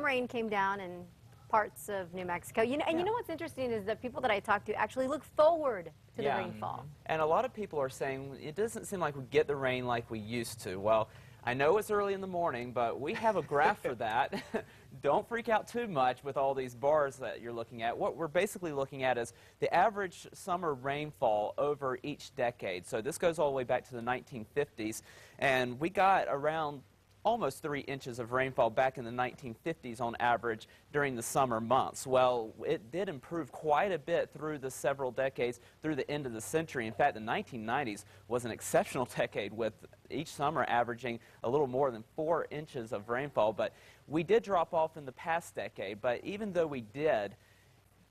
Rain came down in parts of New Mexico. You know what's interesting is that people that I talk to actually look forward to the rainfall. And a lot of people are saying it doesn't seem like we get the rain like we used to. Well, I know it's early in the morning, but we have a graph for that. Don't freak out too much with all these bars that you're looking at. What we're basically looking at is the average summer rainfall over each decade. So this goes all the way back to the 1950s, and we got around almost 3 inches of rainfall back in the 1950s on average during the summer months. Well, it did improve quite a bit through the several decades through the end of the century. In fact, the 1990s was an exceptional decade with each summer averaging a little more than 4 inches of rainfall. But we did drop off in the past decade, but even though we did,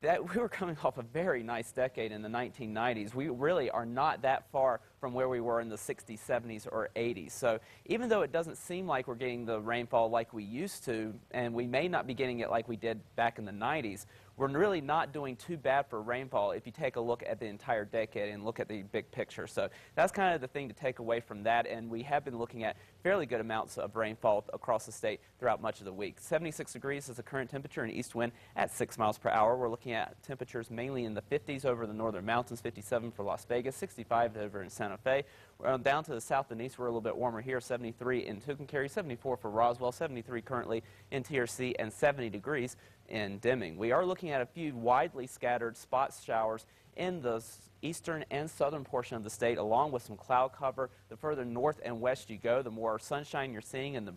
we were coming off a very nice decade in the 1990s. We really are not that far from where we were in the 60s, 70s, or 80s. So even though it doesn't seem like we're getting the rainfall like we used to, and we may not be getting it like we did back in the 90s, we're really not doing too bad for rainfall if you take a look at the entire decade and look at the big picture. So that's kind of the thing to take away from that, and we have been looking at fairly good amounts of rainfall across the state throughout much of the week. 76 degrees is the current temperature, and east wind at 6 miles per hour. We're looking at temperatures mainly in the 50s over the northern mountains, 57 for Las Vegas, 65 over in Santa Fe. Down to the south and east, we're a little bit warmer here, 73 in Tucumcari, 74 for Roswell, 73 currently in TRC, and 70 degrees in Deming. We are looking at a few widely scattered spot showers in the eastern and southern portion of the state, along with some cloud cover. The further north and west you go, the more sunshine you're seeing, and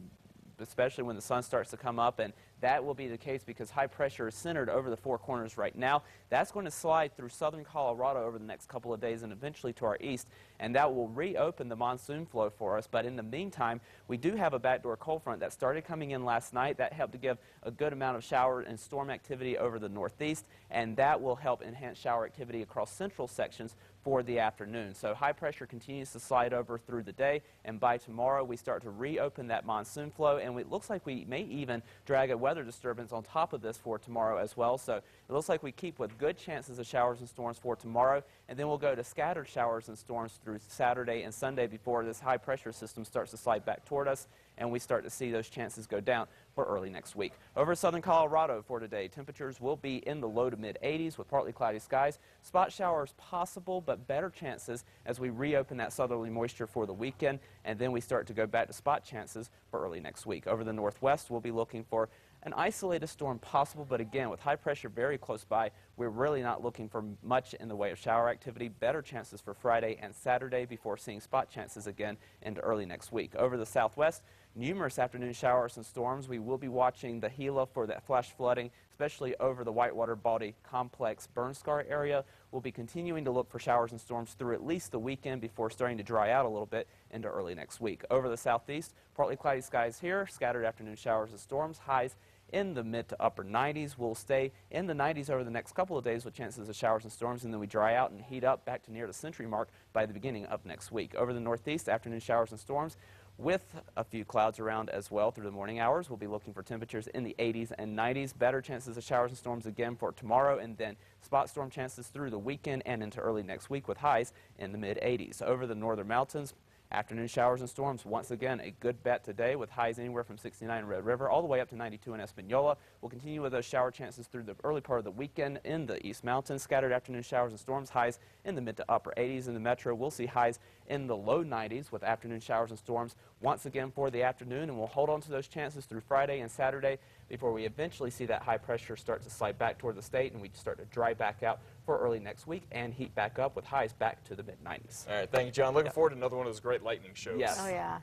especially when the sun starts to come up, and that will be the case because high pressure is centered over the Four Corners right now. That's going to slide through southern Colorado over the next couple of days and eventually to our east, and that will reopen the monsoon flow for us. But in the meantime, we do have a backdoor cold front that started coming in last night. That helped to give a good amount of shower and storm activity over the northeast, and that will help enhance shower activity across central sections for the afternoon. So high pressure continues to slide over through the day, and by tomorrow we start to reopen that monsoon flow, and it looks like we may even drag a weather disturbance on top of this for tomorrow as well. So it looks like we keep with good chances of showers and storms for tomorrow, and then we'll go to scattered showers and storms through Saturday and Sunday before this high pressure system starts to slide back toward us, and we start to see those chances go down for early next week. Over southern Colorado for today, temperatures will be in the low to mid 80s with partly cloudy skies. Spot showers possible, but better chances as we reopen that southerly moisture for the weekend, and then we start to go back to spot chances for early next week. Over the northwest, we'll be looking for an isolated storm possible, but again, with high pressure very close by, we're really not looking for much in the way of shower activity. Better chances for Friday and Saturday before seeing spot chances again into early next week. Over the southwest, numerous afternoon showers and storms. We will be watching the Gila for that flash flooding, especially over the Whitewater Baldy Complex burn scar area. We'll be continuing to look for showers and storms through at least the weekend before starting to dry out a little bit into early next week. Over the southeast, partly cloudy skies here, scattered afternoon showers and storms, highs in the mid to upper 90s. We'll stay in the 90s over the next couple of days with chances of showers and storms, and then we dry out and heat up back to near the century mark by the beginning of next week. Over the northeast, afternoon showers and storms with a few clouds around as well through the morning hours. We'll be looking for temperatures in the 80s and 90s. Better chances of showers and storms again for tomorrow, and then spot storm chances through the weekend and into early next week with highs in the mid 80s. Over the northern mountains, afternoon showers and storms, once again, a good bet today with highs anywhere from 69 in Red River all the way up to 92 in Espanola. We'll continue with those shower chances through the early part of the weekend in the East Mountains. Scattered afternoon showers and storms, highs in the mid to upper 80s. In the metro, we'll see highs in the low 90s with afternoon showers and storms once again for the afternoon, and we'll hold on to those chances through Friday and Saturday before we eventually see that high pressure start to slide back toward the state, and we start to dry back out for early next week and heat back up with highs back to the mid 90s. All right, thank you, John. Looking forward to another one of those great lightning shows. Yes. Oh, yeah.